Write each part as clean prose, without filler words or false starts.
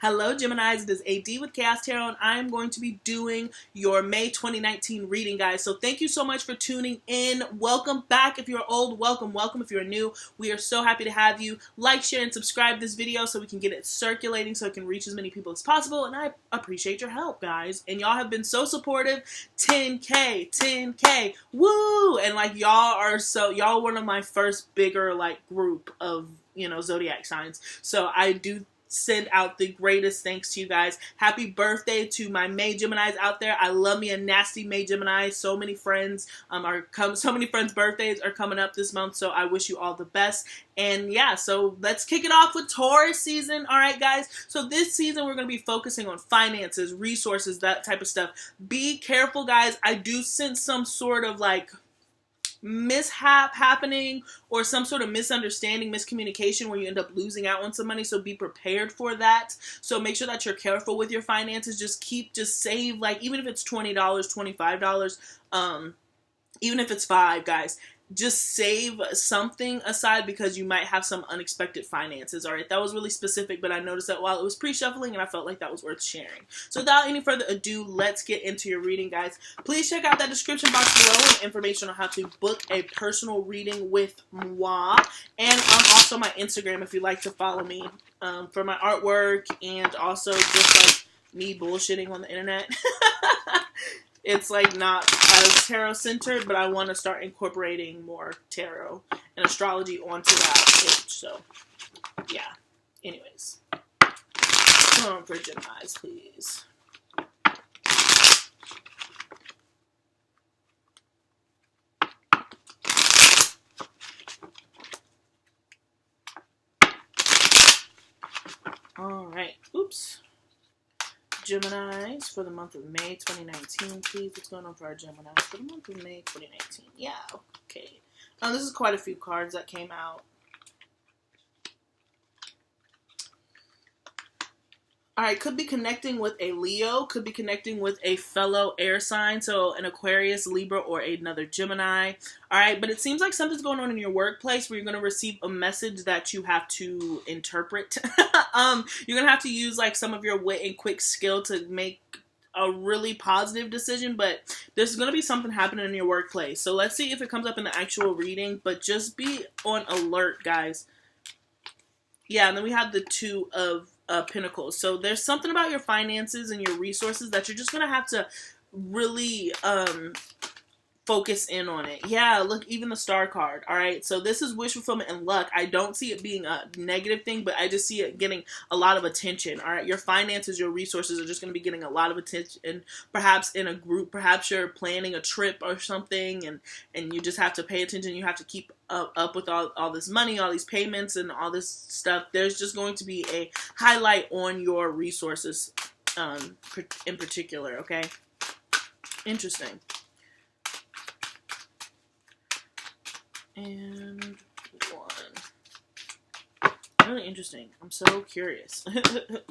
Hello Geminis, it is AD with Chaos Tarot, and I am going to be doing your May 2019 reading, guys. So thank you so much for tuning in. Welcome back. If you're old, welcome. Welcome if you're new. We are so happy to have you. Like, share, and subscribe this video so we can get it circulating so it can reach as many people as possible, and I appreciate your help, guys. And y'all have been so supportive. 10K, woo! And like y'all are one of my first bigger like group of, zodiac signs. So I do send out the greatest thanks to you guys. Happy birthday to my May Geminis out there. I love me a nasty May Gemini. So many friends so many friends' birthdays are coming up this month, so I wish you all the best. And yeah, so let's kick it off with Taurus season. All right, guys. So this season we're going to be focusing on finances, resources, that type of stuff. Be careful, guys. I do sense some sort of like mishap happening or some sort of misunderstanding, miscommunication where you end up losing out on some money, so be prepared for that. So make sure that you're careful with your finances. Just save, like, even if it's $20, $25, even if it's $5, guys, just save something aside because you might have some unexpected finances. All right, that was really specific, but I noticed that while it was pre-shuffling, and I felt like that was worth sharing. So without any further ado, let's get into your reading, guys. Please check out that description box below with information on how to book a personal reading with moi, and also my Instagram if you'd like to follow me for my artwork and also just like me bullshitting on the internet. It's like not as tarot centered, but I want to start incorporating more tarot and astrology onto that page. So, yeah. Anyways, come on for Geminis, please. All right. Oops. Geminis for the month of May 2019, please. What's going on for our Geminis for the month of May 2019? Yeah, okay. This is quite a few cards that came out. Alright, could be connecting with a Leo, could be connecting with a fellow air sign, so an Aquarius, Libra, or another Gemini. Alright, but it seems like something's going on in your workplace where you're going to receive a message that you have to interpret. You're going to have to use like some of your wit and quick skill to make a really positive decision, but there's going to be something happening in your workplace. So let's see if it comes up in the actual reading, but just be on alert, guys. Yeah, and then we have the Two of Pentacles. So there's something about your finances and your resources that you're just going to have to really focus in on it. Yeah, look, even the Star card. All right, so this is wish fulfillment and luck. I don't see it being a negative thing, but I just see it getting a lot of attention. All right, your finances, your resources are just going to be getting a lot of attention, perhaps in a group. Perhaps you're planning a trip or something, and you just have to pay attention. You have to keep up with all this money, all these payments, and all this stuff. There's just going to be a highlight on your resources in particular, okay? Interesting. And one. Really interesting. I'm so curious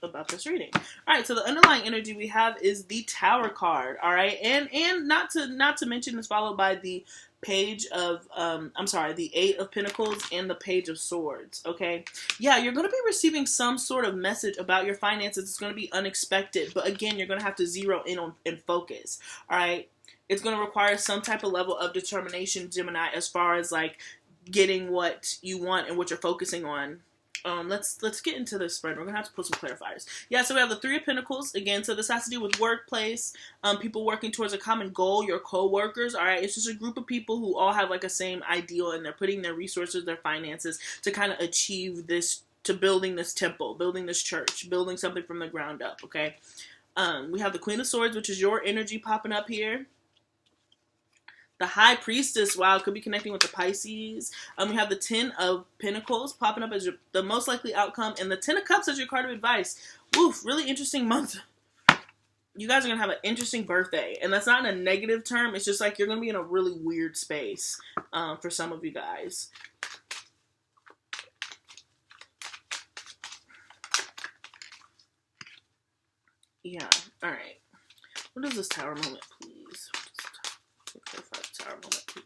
about this reading. Alright, so the underlying energy we have is the Tower card. Alright, and not to mention it's followed by the Page of the Eight of Pentacles and the Page of Swords. Okay, yeah, you're going to be receiving some sort of message about your finances. It's going to be unexpected, but again, you're going to have to zero in on and focus. All right, it's going to require some type of level of determination, Gemini, as far as like getting what you want and what you're focusing on. Let's get into this spread. We're going to have to put some clarifiers. Yeah, so we have the Three of Pentacles. Again, so this has to do with workplace, people working towards a common goal, your co-workers, all right? It's just a group of people who all have like a same ideal, and they're putting their resources, their finances to kind of achieve this, to building this temple, building this church, building something from the ground up, okay? We have the Queen of Swords, which is your energy popping up here. The High Priestess, wow, could be connecting with the Pisces. We have the Ten of Pentacles popping up as the most likely outcome, and the Ten of Cups as your card of advice. Woof, really interesting month. You guys are going to have an interesting birthday, and that's not in a negative term. It's just like you're going to be in a really weird space for some of you guys. Yeah, all right. What is this Tower moment, please? Clarify the Tower moment, please.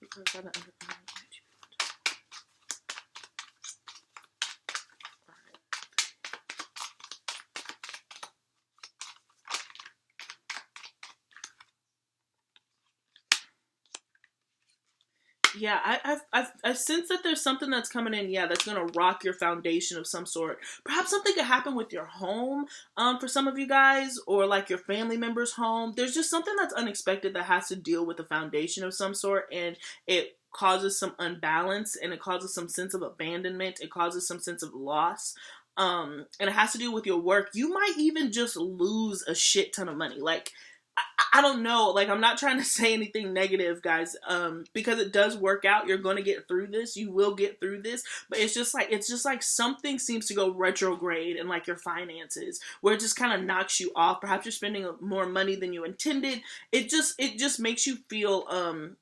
Clarify the Yeah, I sense that there's something that's coming in, yeah, that's gonna rock your foundation of some sort. Perhaps something could happen with your home, for some of you guys, or like your family member's home. There's just something that's unexpected that has to deal with the foundation of some sort, and it causes some unbalance, and it causes some sense of abandonment. It causes some sense of loss. And it has to do with your work. You might even just lose a shit ton of money. Like, I don't know. Like, I'm not trying to say anything negative, guys, because it does work out. You're going to get through this. You will get through this. But it's just like something seems to go retrograde in like your finances, where it just kind of knocks you off. Perhaps you're spending more money than you intended. It just makes you feel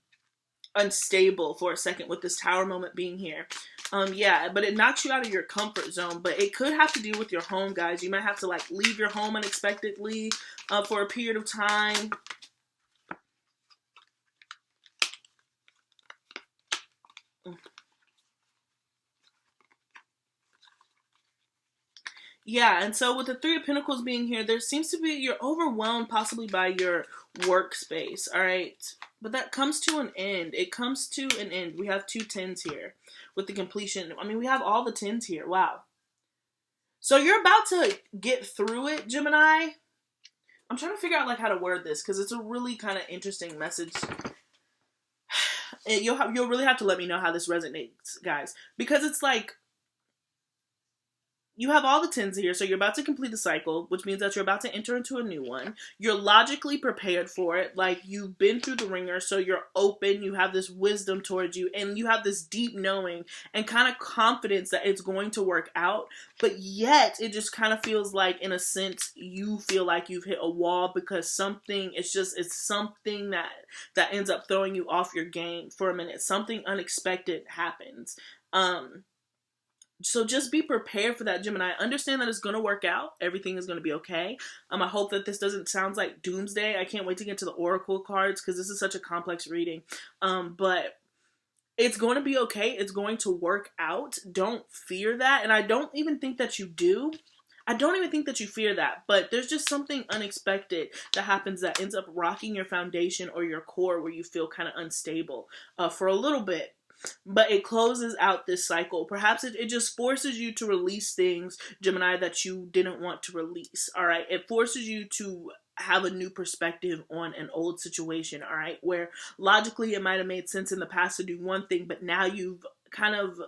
unstable for a second with this Tower moment being here. Yeah, but it knocks you out of your comfort zone. But it could have to do with your home, guys. You might have to like leave your home unexpectedly for a period of time. Yeah, and so with the Three of Pentacles being here, there seems to be, you're overwhelmed possibly by your workspace, all right? But that comes to an end. It comes to an end. We have 2 tens here with the completion. I mean, we have all the tens here. Wow. So you're about to get through it, Gemini. I'm trying to figure out like how to word this because it's a really kind of interesting message. You'll really have to let me know how this resonates, guys, because it's like, you have all the tens here, so you're about to complete the cycle, which means that you're about to enter into a new one. You're logically prepared for it, like you've been through the ringer, so you're open, you have this wisdom towards you, and you have this deep knowing and kind of confidence that it's going to work out, but yet it just kind of feels like, in a sense, you feel like you've hit a wall because it's something that ends up throwing you off your game for a minute. Something unexpected happens. So just be prepared for that, Gemini. Understand that it's going to work out. Everything is going to be okay. I hope that this doesn't sound like doomsday. I can't wait to get to the oracle cards because this is such a complex reading. But it's going to be okay. It's going to work out. Don't fear that. And I don't even think that you do. I don't even think that you fear that. But there's just something unexpected that happens that ends up rocking your foundation or your core where you feel kind of unstable for a little bit. But it closes out this cycle. Perhaps it just forces you to release things, Gemini, that you didn't want to release, all right? It forces you to have a new perspective on an old situation, all right? Where logically it might have made sense in the past to do one thing, but now you've kind of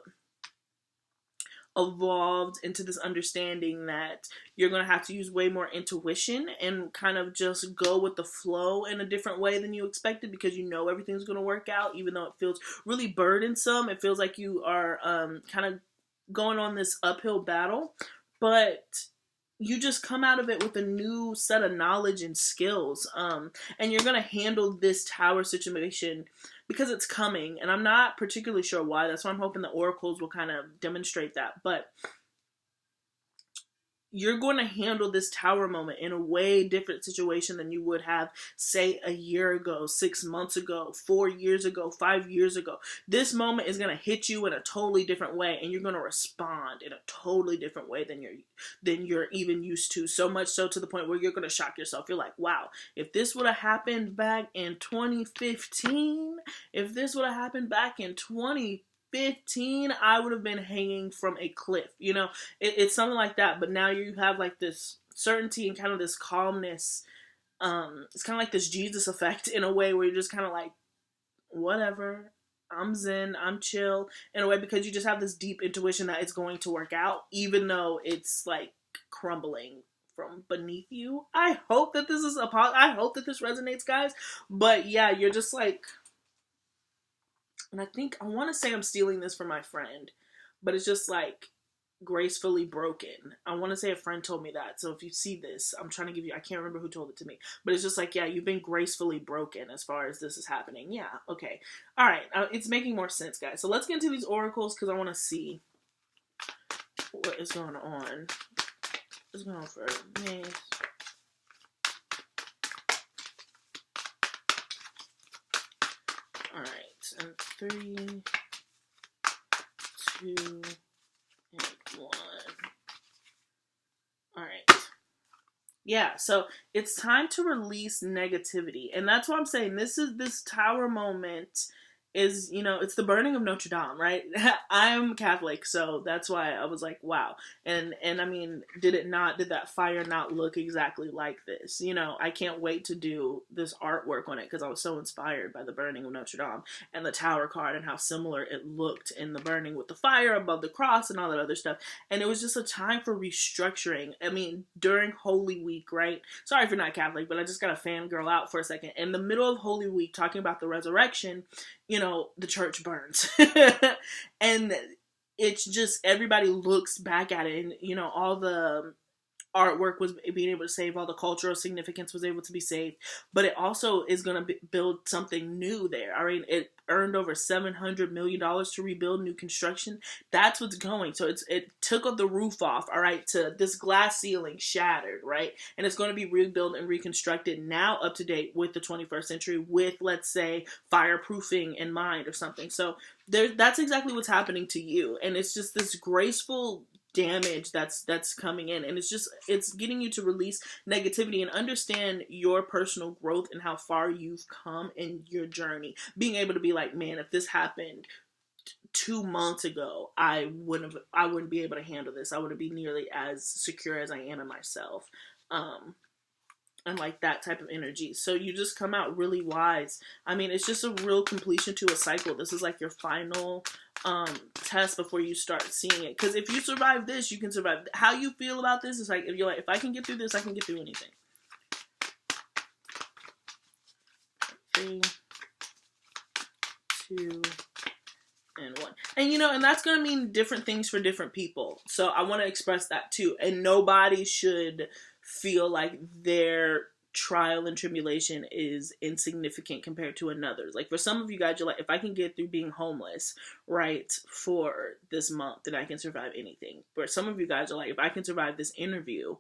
evolved into this understanding that you're going to have to use way more intuition and kind of just go with the flow in a different way than you expected, because you know everything's going to work out, even though it feels really burdensome. It feels like you are kind of going on this uphill battle, but you just come out of it with a new set of knowledge and skills, and you're going to handle this Tower situation because it's coming, and I'm not particularly sure why. That's why I'm hoping the oracles will kind of demonstrate that. But you're going to handle this Tower moment in a way different situation than you would have, say, a year ago, 6 months ago, 4 years ago, 5 years ago. This moment is going to hit you in a totally different way, and you're going to respond in a totally different way than you're even used to. So much so to the point where you're going to shock yourself. You're like, wow, if this would have happened back in 2015, if this would have happened back in 2015, I would have been hanging from a cliff. You know, it's something like that. But now you have like this certainty and kind of this calmness. It's kind of like this Jesus effect in a way where you're just kind of like, whatever, I'm zen, I'm chill in a way, because you just have this deep intuition that it's going to work out, even though it's like crumbling from beneath you. I hope that this resonates, guys. But yeah, you're just like, and I want to say I'm stealing this from my friend, but it's just like gracefully broken. I want to say a friend told me that. So if you see this, I'm trying to give you, I can't remember who told it to me, but it's just like, yeah, you've been gracefully broken as far as this is happening. Yeah. Okay. All right. It's making more sense, guys. So let's get into these oracles because I want to see what is going on. What's going on for me? All right. And 3, 2, and 1. All right. Yeah, so it's time to release negativity. And that's what I'm saying. This Tower moment is, you know, it's the burning of Notre Dame, right? I'm Catholic, so that's why I was like, wow. And I mean, did that fire not look exactly like this? You know, I can't wait to do this artwork on it because I was so inspired by the burning of Notre Dame and the Tower card and how similar it looked in the burning with the fire above the cross and all that other stuff. And it was just a time for restructuring. I mean, during Holy Week, right? Sorry if you're not Catholic, but I just got to fangirl out for a second. In the middle of Holy Week, talking about the resurrection, you know, the church burns. And it's just, everybody looks back at it, and, you know, all the artwork was being able to save, all the cultural significance was able to be saved, but it also is going to build something new there. All right, it earned over $700 million to rebuild, new construction. That's what's going. So it took the roof off, all right, to this glass ceiling shattered, right, and it's going to be rebuilt and reconstructed now, up to date with the 21st century, with, let's say, fireproofing in mind or something. So that's exactly what's happening to you, and it's just this graceful damage that's coming in, and it's getting you to release negativity and understand your personal growth and how far you've come in your journey. Being able to be like, man, if this happened 2 months ago, I wouldn't be able to handle this. I wouldn't be nearly as secure as I am in myself. And like that type of energy. So you just come out really wise. I mean, it's just a real completion to a cycle. This is like your final test before you start seeing it. Because if you survive this, you can survive. How you feel about this is like, if you're like, if I can get through this, I can get through anything. 3, 2, and 1. And, you know, and that's going to mean different things for different people. So I want to express that too. And nobody should feel like their trial and tribulation is insignificant compared to another's. Like, for some of you guys, you're like, if I can get through being homeless, right, for this month, then I can survive anything. For some of you guys are like, if I can survive this interview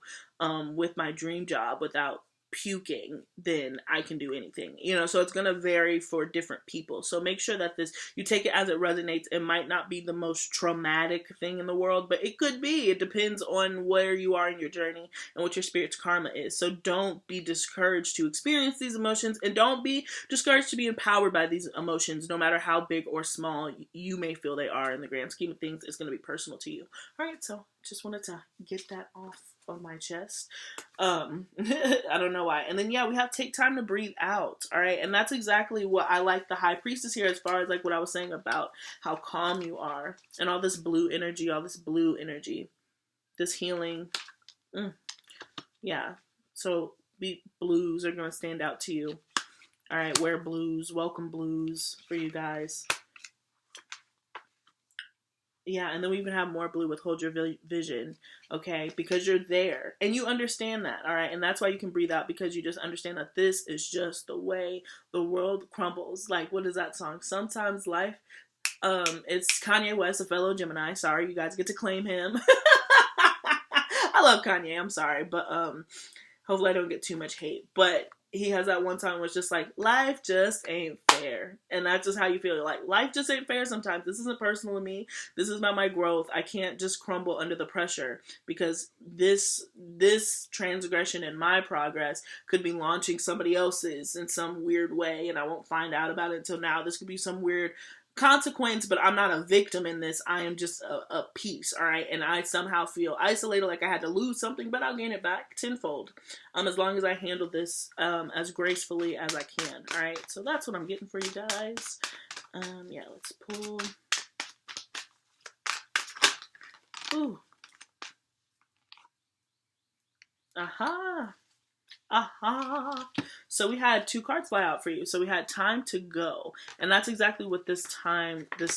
with my dream job without puking, then I can do anything, you know. So it's going to vary for different people. So make sure that you take it as it resonates. It might not be the most traumatic thing in the world, but it could be. It depends on where you are in your journey and what your spirit's karma is. So don't be discouraged to experience these emotions, and don't be discouraged to be empowered by these emotions, no matter how big or small you may feel they are. In the grand scheme of things, it's going to be personal to you. All right, so just wanted to get that off of my chest. I don't know why. And then, yeah, we have to take time to breathe out. All right. And that's exactly what I like the High Priestess here, as far as like what I was saying about how calm you are and all this blue energy, this healing. Yeah. So blues are going to stand out to you. All right. Wear blues, welcome blues for you guys. Yeah, and then we even have more blue with hold your vision, okay? Because you're there, and you understand that, all right? And that's why you can breathe out, because you just understand that this is just the way the world crumbles. Like, what is that song? Sometimes Life. It's Kanye West, a fellow Gemini. Sorry, you guys get to claim him. I love Kanye, I'm sorry, but hopefully I don't get too much hate. But he has that one song where it's just like, life just ain't fair. And that's just how you feel. Like, life just ain't fair sometimes. This isn't personal to me. This is about my growth. I can't just crumble under the pressure, because this transgression in my progress could be launching somebody else's in some weird way, and I won't find out about it until now. This could be some weird consequence, but I'm not a victim in this. I am just a piece, all right? And I somehow feel isolated, like I had to lose something, but I'll gain it back tenfold, as long as I handle this as gracefully as I can, all right? So that's what I'm getting for you guys. Yeah, let's pull. Ooh. Aha. Aha. So we had 2 cards fly out for you. So we had time to go. And that's exactly what this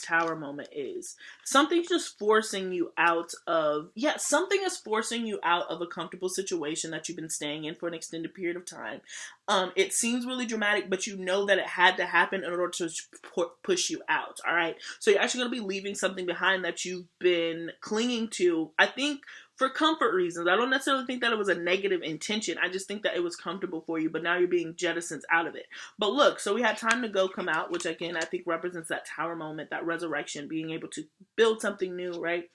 tower moment is. Something's just forcing you out of, something is forcing you out of a comfortable situation that you've been staying in for an extended period of time. It seems really dramatic, but you know that it had to happen in order to push you out, all right? So you're actually going to be leaving something behind that you've been clinging to, I think, for comfort reasons. I don't necessarily think that it was a negative intention. I just think that it was comfortable for you, but now you're being jettisoned out of it. But look, so we had time to go come out, which again, I think represents that tower moment, that resurrection, being able to build something new, right?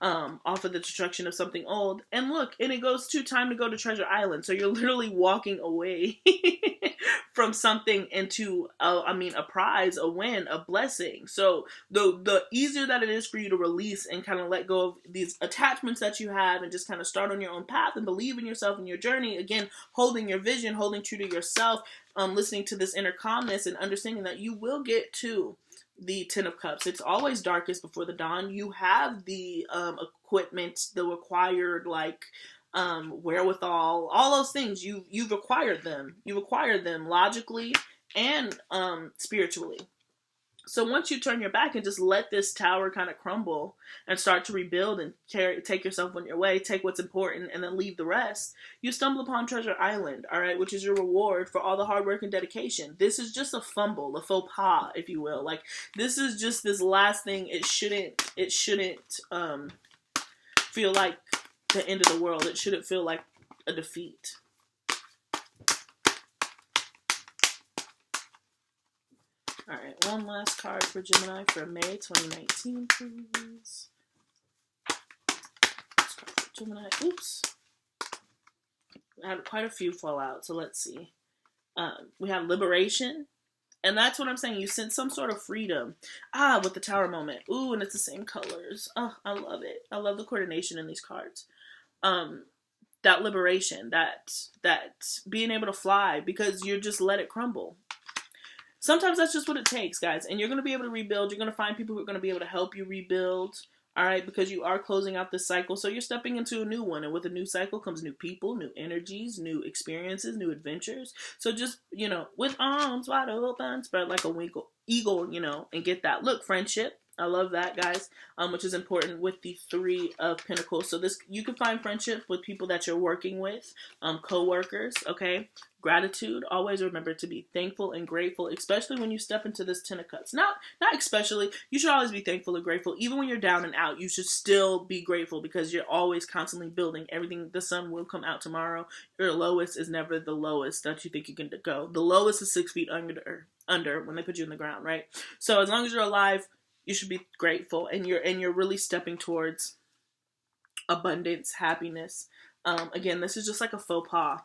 off of the destruction of something old. And look, and it goes to time to go to Treasure Island. So you're literally walking away from something into, a prize, a win, a blessing. So the easier that it is for you to release and kind of let go of these attachments that you have and just kind of start on your own path and believe in yourself and your journey, again, holding your vision, holding true to yourself, listening to this inner calmness and understanding that you will get to the Ten of Cups. It's always darkest before the dawn. You have the equipment, the required wherewithal, all those things. You've acquired them. You've acquired them logically and spiritually. So once you turn your back and just let this tower kind of crumble and start to rebuild and take yourself on your way, take what's important and then leave the rest, you stumble upon Treasure Island, all right, which is your reward for all the hard work and dedication. This is just a fumble, a faux pas, if you will. Like, this is just this last thing. It shouldn't feel like the end of the world. It shouldn't feel like a defeat. All right, one last card for Gemini for May 2019, please. Last card for Gemini. Oops. I had quite a few fall out, so let's see. We have Liberation, and that's what I'm saying. You sense some sort of freedom. With the Tower moment. Ooh, and it's the same colors. Oh, I love it. I love the coordination in these cards. That liberation, that being able to fly because you just let it crumble. Sometimes that's just what it takes, guys. And you're going to be able to rebuild. You're going to find people who are going to be able to help you rebuild. All right, because you are closing out this cycle. So you're stepping into a new one. And with a new cycle comes new people, new energies, new experiences, new adventures. So just, with arms wide open, spread like a eagle, and get that. Look, friendship. I love that, guys, which is important with the Three of Pentacles. So you can find friendship with people that you're working with, co-workers, okay? Gratitude. Always remember to be thankful and grateful, especially when you step into this Ten of Cups. Not especially. You should always be thankful and grateful. Even when you're down and out, you should still be grateful because you're always constantly building. Everything, the sun will come out tomorrow. Your lowest is never the lowest that you think you can go. The lowest is 6 feet under when they put you in the ground, right? So as long as you're alive, you should be grateful, and you're really stepping towards abundance, happiness. Again, this is just like a faux pas.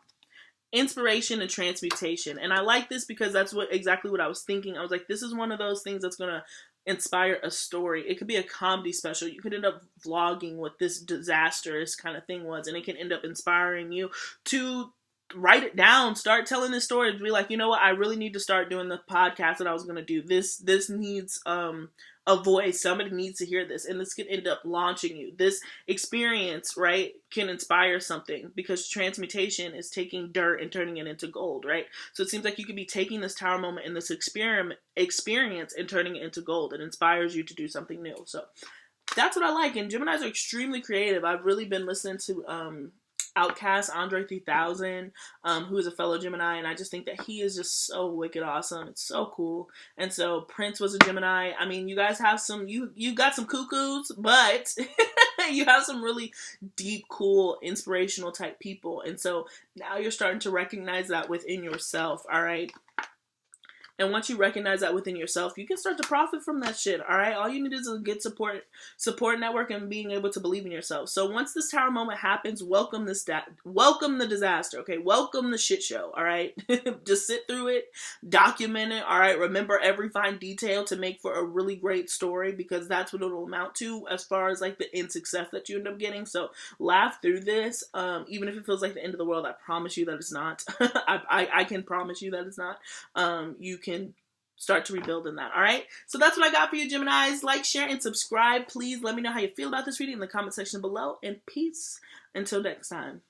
Inspiration and transmutation. And I like this because that's exactly what I was thinking. I was like, this is one of those things that's going to inspire a story. It could be a comedy special. You could end up vlogging what this disastrous kind of thing was, and it can end up inspiring you to write it down, start telling this story, to be like, you know what, I really need to start doing the podcast that I was going to do. This needs a voice. Somebody needs to hear this, and this could end up launching you. This experience, right, can inspire something, because transmutation is taking dirt and turning it into gold, right? So it seems like you could be taking this tower moment and this experience and turning it into gold. It inspires you to do something new. So that's what I like. And Geminis are extremely creative. I've really been listening to Outcast, Andre 3000, who is a fellow Gemini, and I just think that he is just so wicked awesome. It's so cool. And so Prince was a Gemini. I mean, you guys have some, you got some cuckoos, but you have some really deep, cool, inspirational type people. And so now you're starting to recognize that within yourself, all right? And once you recognize that within yourself, you can start to profit from that shit, all right? All you need is a good support network and being able to believe in yourself. So once this tower moment happens, welcome the disaster, okay? Welcome the shit show, all right? Just sit through it, document it, all right? Remember every fine detail to make for a really great story, because that's what it'll amount to as far as like the end success that you end up getting. So laugh through this, even if it feels like the end of the world. I promise you that it's not. I can promise you that it's not. You can start to rebuild in that. All right. So that's what I got for you, Geminis. Like, share, and subscribe. Please let me know how you feel about this reading in the comment section below. And peace until next time.